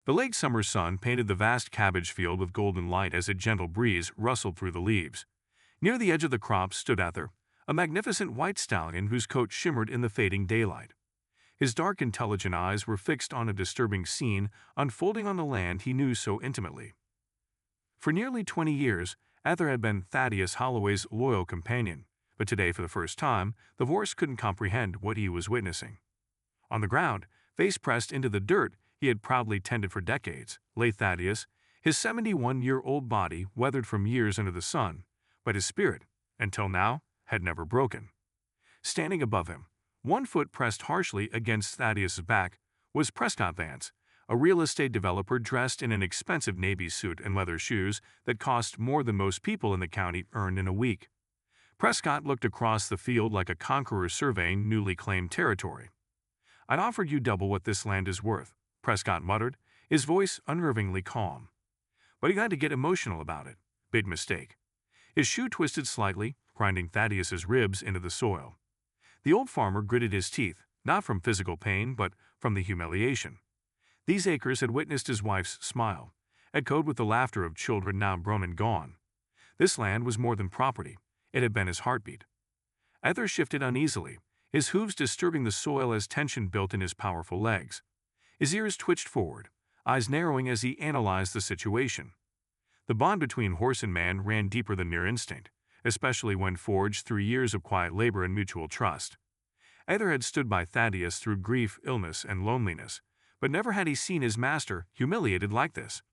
The late summer sun painted the vast cabbage field with golden light as a gentle breeze rustled through the leaves. Near the edge of the crop stood Ether, a magnificent white stallion whose coat shimmered in the fading daylight. His dark, intelligent eyes were fixed on a disturbing scene unfolding on the land he knew so intimately. For nearly 20 years, Ether had been Thaddeus Holloway's loyal companion, but today, for the first time, the horse couldn't comprehend what he was witnessing. On the ground, face pressed into the dirt he had proudly tended for decades, lay Thaddeus, his 71-year-old body weathered from years under the sun, but his spirit, until now, had never broken. Standing above him, one foot pressed harshly against Thaddeus's back, was Prescott Vance, a real estate developer dressed in an expensive navy suit and leather shoes that cost more than most people in the county earned in a week. Prescott looked across the field like a conqueror surveying newly claimed territory. "I'd offered you double what this land is worth," Prescott muttered, his voice unnervingly calm. But he had to get emotional about it. Big mistake. His shoe twisted slightly, grinding Thaddeus's ribs into the soil. The old farmer gritted his teeth, not from physical pain, but from the humiliation. These acres had witnessed his wife's smile, echoed with the laughter of children now grown and gone. This land was more than property. It had been his heartbeat. Ether shifted uneasily, his hooves disturbing the soil as tension built in his powerful legs. His ears twitched forward, eyes narrowing as he analyzed the situation. The bond between horse and man ran deeper than mere instinct, especially when forged through years of quiet labor and mutual trust. Ether had stood by Thaddeus through grief, illness, and loneliness, but never had he seen his master humiliated like this.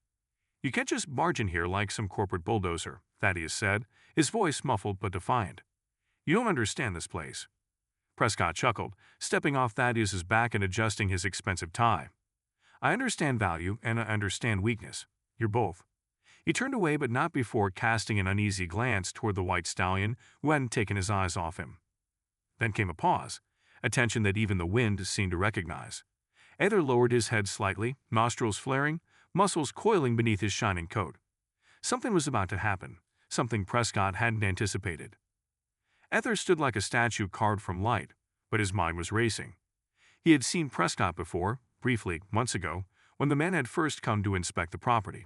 "You can't just barge in here like some corporate bulldozer," Thaddeus said, his voice muffled but defiant. "You don't understand this place." Prescott chuckled, stepping off Thaddeus's back and adjusting his expensive tie. "I understand value and I understand weakness. You're both." He turned away, but not before casting an uneasy glance toward the white stallion who hadn't taken his eyes off him. Then came a pause, a tension that even the wind seemed to recognize. Ether lowered his head slightly, nostrils flaring, muscles coiling beneath his shining coat. Something was about to happen, something Prescott hadn't anticipated. Ether stood like a statue carved from light, but his mind was racing. He had seen Prescott before, briefly, months ago, when the man had first come to inspect the property.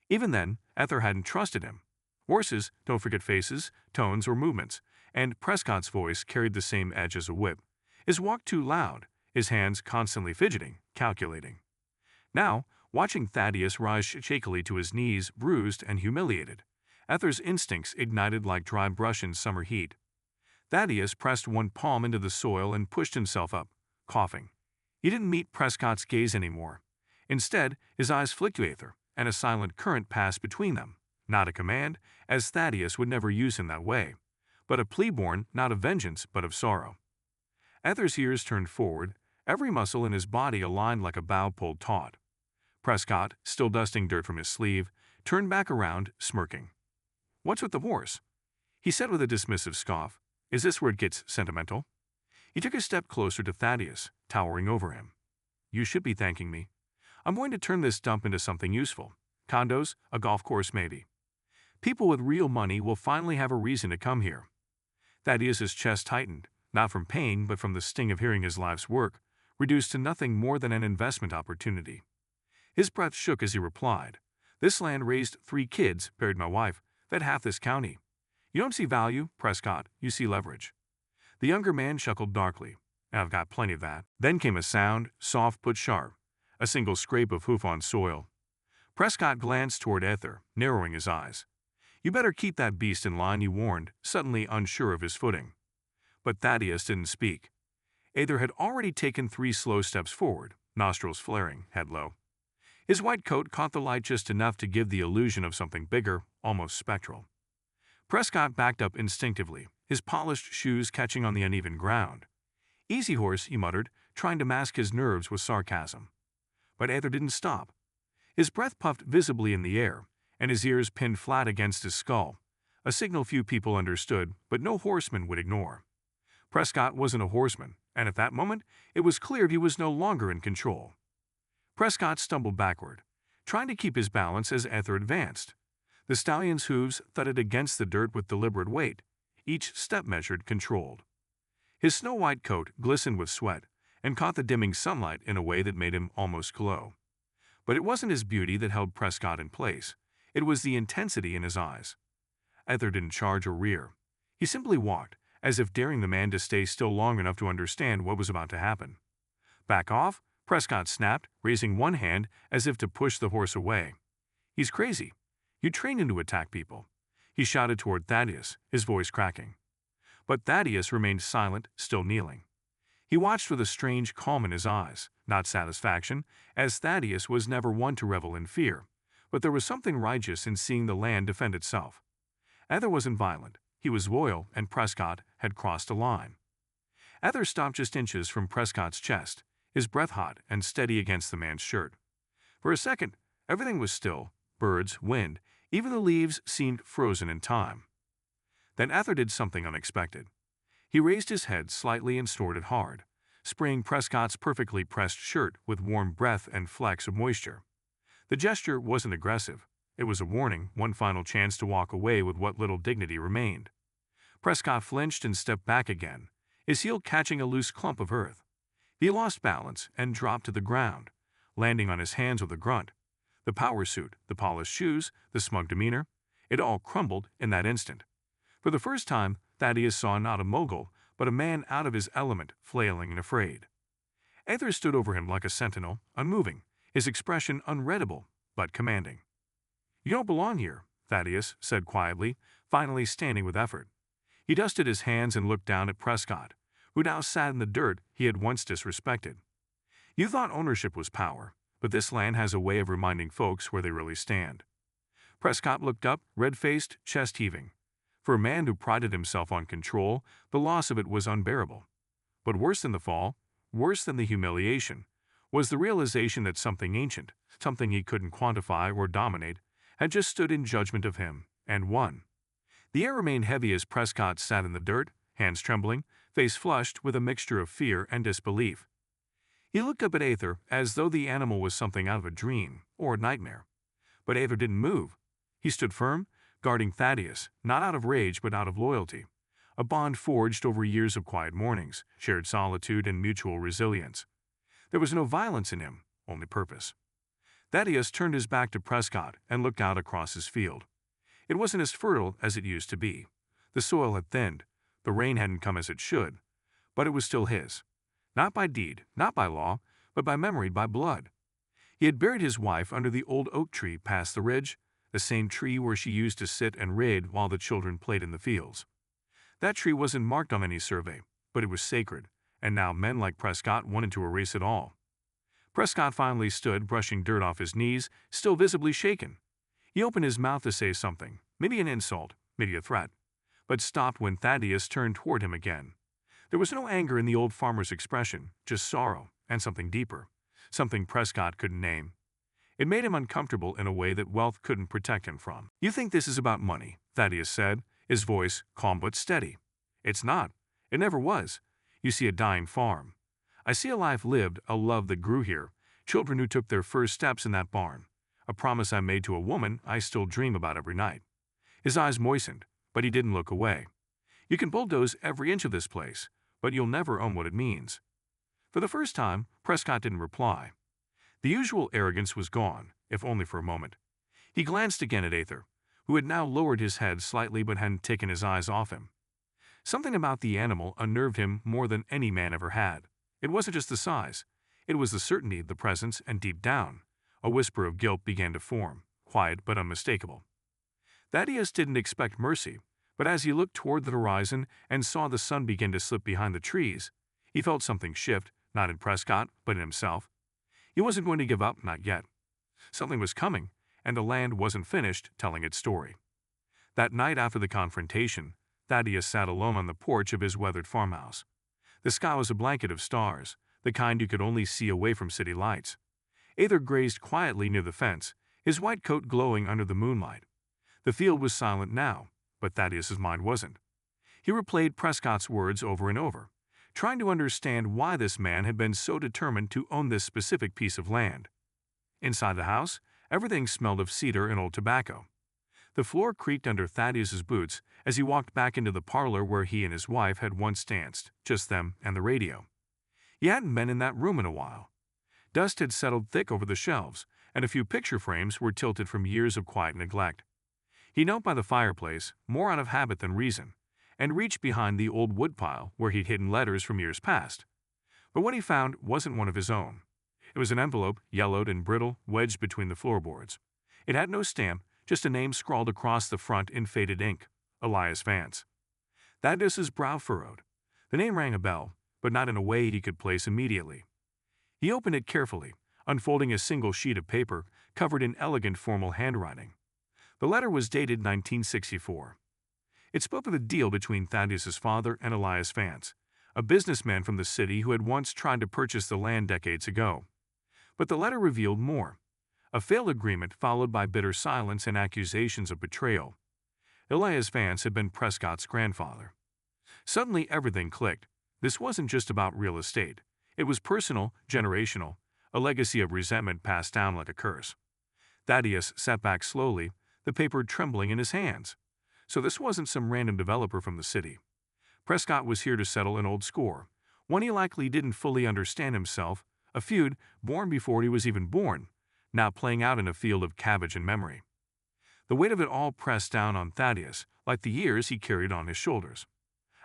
Even then, Ether hadn't trusted him. Horses don't forget faces, tones, or movements, and Prescott's voice carried the same edge as a whip. His walk too loud, his hands constantly fidgeting, calculating. Now, watching Thaddeus rise shakily to his knees, bruised and humiliated, Ether's instincts ignited like dry brush in summer heat. Thaddeus pressed one palm into the soil and pushed himself up, coughing. He didn't meet Prescott's gaze anymore. Instead, his eyes flicked to Ether, and a silent current passed between them. Not a command, as Thaddeus would never use him that way, but a plea born not of vengeance but of sorrow. Ether's ears turned forward, every muscle in his body aligned like a bow pulled taut. Prescott, still dusting dirt from his sleeve, turned back around, smirking. "What's with the horse?" he said with a dismissive scoff. "Is this where it gets sentimental?" He took a step closer to Thaddeus, towering over him. "You should be thanking me. I'm going to turn this dump into something useful. Condos, a golf course maybe. People with real money will finally have a reason to come here." Thaddeus's chest tightened, not from pain but from the sting of hearing his life's work reduced to nothing more than an investment opportunity. His breath shook as he replied, "This land raised 3 kids, buried my wife, fed half this county. You don't see value, Prescott, you see leverage." The younger man chuckled darkly. "I've got plenty of that." Then came a sound, soft but sharp, a single scrape of hoof on soil. Prescott glanced toward Ether, narrowing his eyes. "You better keep that beast in line," he warned, suddenly unsure of his footing. But Thaddeus didn't speak. Ether had already taken 3 slow steps forward, nostrils flaring, head low. His white coat caught the light just enough to give the illusion of something bigger, almost spectral. Prescott backed up instinctively, his polished shoes catching on the uneven ground. "Easy, horse," he muttered, trying to mask his nerves with sarcasm. But Ether didn't stop. His breath puffed visibly in the air, and his ears pinned flat against his skull, a signal few people understood but no horseman would ignore. Prescott wasn't a horseman, and at that moment it was clear he was no longer in control. Prescott stumbled backward, trying to keep his balance as Ether advanced. The stallion's hooves thudded against the dirt with deliberate weight, each step measured, controlled. His snow-white coat glistened with sweat and caught the dimming sunlight in a way that made him almost glow. But it wasn't his beauty that held Prescott in place. It was the intensity in his eyes. Ether didn't charge or rear. He simply walked, as if daring the man to stay still long enough to understand what was about to happen. "Back off," Prescott snapped, raising one hand as if to push the horse away. "He's crazy. You trained him to attack people," he shouted toward Thaddeus, his voice cracking. But Thaddeus remained silent, still kneeling. He watched with a strange calm in his eyes, not satisfaction, as Thaddeus was never one to revel in fear, but there was something righteous in seeing the land defend itself. Ether wasn't violent. He was loyal, and Prescott had crossed a line. Ether stopped just inches from Prescott's chest, his breath hot and steady against the man's shirt. For a second, everything was still: birds, wind, even the leaves seemed frozen in time. Then Ether did something unexpected. He raised his head slightly and snorted hard, spraying Prescott's perfectly pressed shirt with warm breath and flecks of moisture. The gesture wasn't aggressive. It was a warning, one final chance to walk away with what little dignity remained. Prescott flinched and stepped back again, his heel catching a loose clump of earth. He lost balance and dropped to the ground, landing on his hands with a grunt. The power suit, the polished shoes, the smug demeanor, it all crumbled in that instant. For the first time, Thaddeus saw not a mogul, but a man out of his element, flailing and afraid. Ether stood over him like a sentinel, unmoving, his expression unreadable, but commanding. "You don't belong here," Thaddeus said quietly, finally standing with effort. He dusted his hands and looked down at Prescott, who now sat in the dirt he had once disrespected. "You thought ownership was power, but this land has a way of reminding folks where they really stand." Prescott looked up, red-faced, chest heaving. For a man who prided himself on control, the loss of it was unbearable. But worse than the fall, worse than the humiliation, was the realization that something ancient, something he couldn't quantify or dominate, had just stood in judgment of him, and won. The air remained heavy as Prescott sat in the dirt, hands trembling, face flushed with a mixture of fear and disbelief. He looked up at Ether as though the animal was something out of a dream or a nightmare. But Ether didn't move. He stood firm, guarding Thaddeus, not out of rage but out of loyalty, a bond forged over years of quiet mornings, shared solitude, and mutual resilience. There was no violence in him, only purpose. Thaddeus turned his back to Prescott and looked out across his field. It wasn't as fertile as it used to be. The soil had thinned, the rain hadn't come as it should, but it was still his. Not by deed, not by law, but by memory, by blood. He had buried his wife under the old oak tree past the ridge, the same tree where she used to sit and read while the children played in the fields. That tree wasn't marked on any survey, but it was sacred, and now men like Prescott wanted to erase it all. Prescott finally stood, brushing dirt off his knees, still visibly shaken. He opened his mouth to say something, maybe an insult, maybe a threat, but stopped when Thaddeus turned toward him again. There was no anger in the old farmer's expression, just sorrow, and something deeper, something Prescott couldn't name. It made him uncomfortable in a way that wealth couldn't protect him from. "You think this is about money," Thaddeus said, his voice calm but steady. "It's not. It never was. You see a dying farm. I see a life lived, a love that grew here, children who took their first steps in that barn, a promise I made to a woman I still dream about every night." His eyes moistened, but he didn't look away. "You can bulldoze every inch of this place, but you'll never own what it means." For the first time, Prescott didn't reply. The usual arrogance was gone, if only for a moment. He glanced again at Ether, who had now lowered his head slightly but hadn't taken his eyes off him. Something about the animal unnerved him more than any man ever had. It wasn't just the size. It was the certainty of the presence, and deep down, a whisper of guilt began to form, quiet but unmistakable. Thaddeus didn't expect mercy, but as he looked toward the horizon and saw the sun begin to slip behind the trees, he felt something shift, not in Prescott, but in himself. He wasn't going to give up, not yet. Something was coming, and the land wasn't finished telling its story. That night after the confrontation, Thaddeus sat alone on the porch of his weathered farmhouse. The sky was a blanket of stars, the kind you could only see away from city lights. Ether grazed quietly near the fence, his white coat glowing under the moonlight. The field was silent now, but Thaddeus's mind wasn't. He replayed Prescott's words over and over, trying to understand why this man had been so determined to own this specific piece of land. Inside the house, everything smelled of cedar and old tobacco. The floor creaked under Thaddeus's boots as he walked back into the parlor where he and his wife had once danced, just them and the radio. He hadn't been in that room in a while. Dust had settled thick over the shelves, and a few picture frames were tilted from years of quiet neglect. He knelt by the fireplace, more out of habit than reason, and reached behind the old woodpile where he'd hidden letters from years past. But what he found wasn't one of his own. It was an envelope, yellowed and brittle, wedged between the floorboards. It had no stamp, just a name scrawled across the front in faded ink: Elias Vance. Thaddeus's brow furrowed. The name rang a bell, but not in a way he could place immediately. He opened it carefully, unfolding a single sheet of paper covered in elegant formal handwriting. The letter was dated 1964. It spoke of a deal between Thaddeus's father and Elias Vance, a businessman from the city who had once tried to purchase the land decades ago. But the letter revealed more: a failed agreement followed by bitter silence and accusations of betrayal. Elias Vance had been Prescott's grandfather. Suddenly everything clicked. This wasn't just about real estate. It was personal, generational, a legacy of resentment passed down like a curse. Thaddeus sat back slowly, the paper trembling in his hands. So this wasn't some random developer from the city. Prescott was here to settle an old score, one he likely didn't fully understand himself, a feud born before he was even born, now playing out in a field of cabbage and memory. The weight of it all pressed down on Thaddeus, like the years he carried on his shoulders.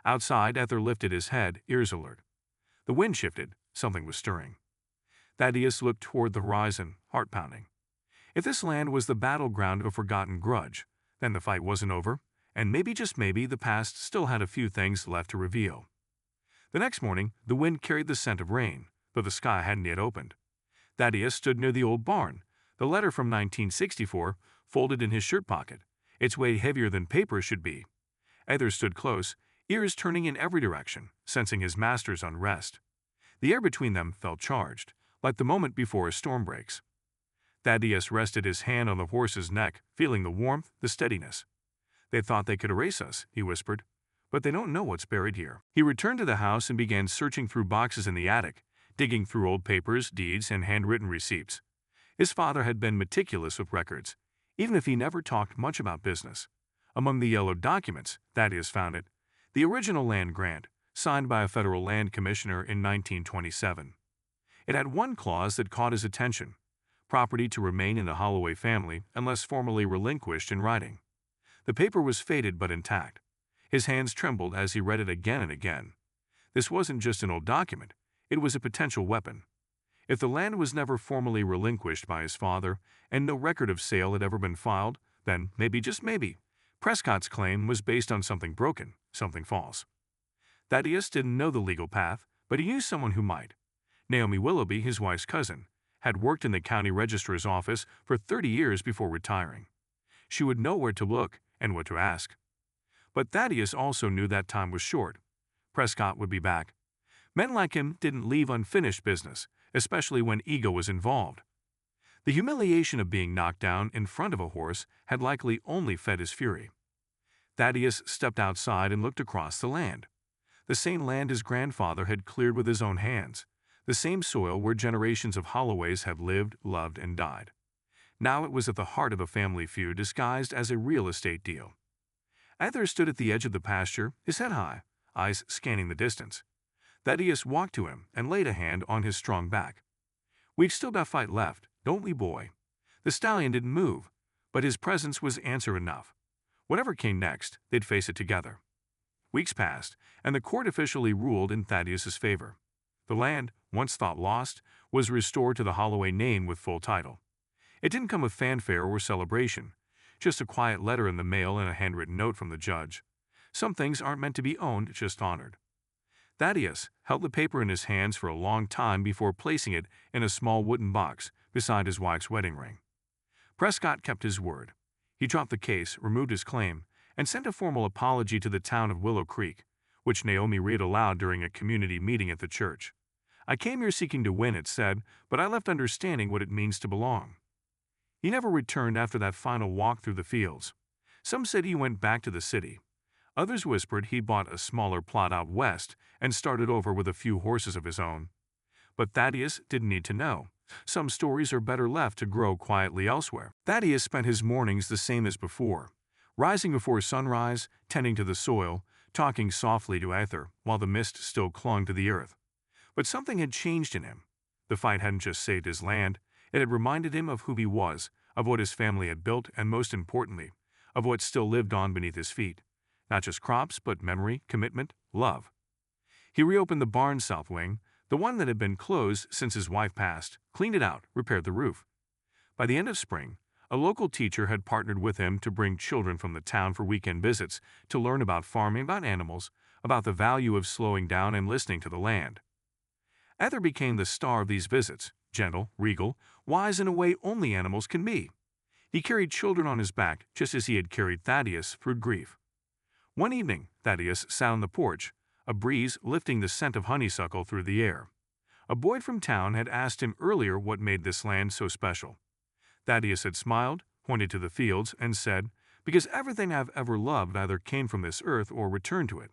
Outside, Ether lifted his head, ears alert. The wind shifted, something was stirring. Thaddeus looked toward the horizon, heart pounding. If this land was the battleground of a forgotten grudge, then the fight wasn't over, and maybe, just maybe, the past still had a few things left to reveal. The next morning, the wind carried the scent of rain, though the sky hadn't yet opened. Thaddeus stood near the old barn, the letter from 1964 folded in his shirt pocket, its weight heavier than paper should be. Ether stood close, ears turning in every direction, sensing his master's unrest. The air between them felt charged, like the moment before a storm breaks. Thaddeus rested his hand on the horse's neck, feeling the warmth, the steadiness. "They thought they could erase us," he whispered, "but they don't know what's buried here." He returned to the house and began searching through boxes in the attic, digging through old papers, deeds, and handwritten receipts. His father had been meticulous with records, even if he never talked much about business. Among the yellowed documents, Thaddeus found it: the original land grant, signed by a federal land commissioner in 1927. It had one clause that caught his attention: property to remain in the Holloway family unless formally relinquished in writing. The paper was faded but intact. His hands trembled as he read it again and again. This wasn't just an old document, it was a potential weapon. If the land was never formally relinquished by his father, and no record of sale had ever been filed, then maybe, just maybe, Prescott's claim was based on something broken, something false. Thaddeus didn't know the legal path, but he knew someone who might. Naomi Willoughby, his wife's cousin, had worked in the county registrar's office for 30 years before retiring. She would know where to look and what to ask. But Thaddeus also knew that time was short. Prescott would be back. Men like him didn't leave unfinished business, especially when ego was involved. The humiliation of being knocked down in front of a horse had likely only fed his fury. Thaddeus stepped outside and looked across the land. The same land his grandfather had cleared with his own hands, the same soil where generations of Holloways have lived, loved, and died. Now it was at the heart of a family feud disguised as a real estate deal. Ether stood at the edge of the pasture, his head high, eyes scanning the distance. Thaddeus walked to him and laid a hand on his strong back. "We've still got fight left, don't we, boy?" The stallion didn't move, but his presence was answer enough. Whatever came next, they'd face it together. Weeks passed, and the court officially ruled in Thaddeus's favor. The land, once thought lost, was restored to the Holloway name with full title. It didn't come with fanfare or celebration, just a quiet letter in the mail and a handwritten note from the judge. Some things aren't meant to be owned, just honored. Thaddeus held the paper in his hands for a long time before placing it in a small wooden box beside his wife's wedding ring. Prescott kept his word. He dropped the case, removed his claim, and sent a formal apology to the town of Willow Creek, which Naomi read aloud during a community meeting at the church. "I came here seeking to win," it said, "but I left understanding what it means to belong." He never returned after that final walk through the fields. Some said he went back to the city. Others whispered he bought a smaller plot out west and started over with a few horses of his own. But Thaddeus didn't need to know. Some stories are better left to grow quietly elsewhere. Thaddeus spent his mornings the same as before, rising before sunrise, tending to the soil, talking softly to Ether while the mist still clung to the earth. But something had changed in him. The fight hadn't just saved his land, It had reminded him of who he was, of what his family had built, and most importantly, of what still lived on beneath his feet. Not just crops, but memory, commitment, love. He reopened the barn's south wing, the one that had been closed since his wife passed, cleaned it out, repaired the roof. By the end of spring, a local teacher had partnered with him to bring children from the town for weekend visits to learn about farming, about animals, about the value of slowing down and listening to the land. Ether became the star of these visits, gentle, regal, wise in a way only animals can be. He carried children on his back just as he had carried Thaddeus through grief. One evening, Thaddeus sat on the porch, a breeze lifting the scent of honeysuckle through the air. A boy from town had asked him earlier what made this land so special. Thaddeus had smiled, pointed to the fields, and said, "Because everything I've ever loved either came from this earth or returned to it."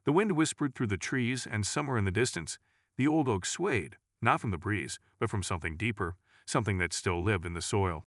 The wind whispered through the trees, and somewhere in the distance, the old oak swayed, not from the breeze, but from something deeper, something that still lived in the soil.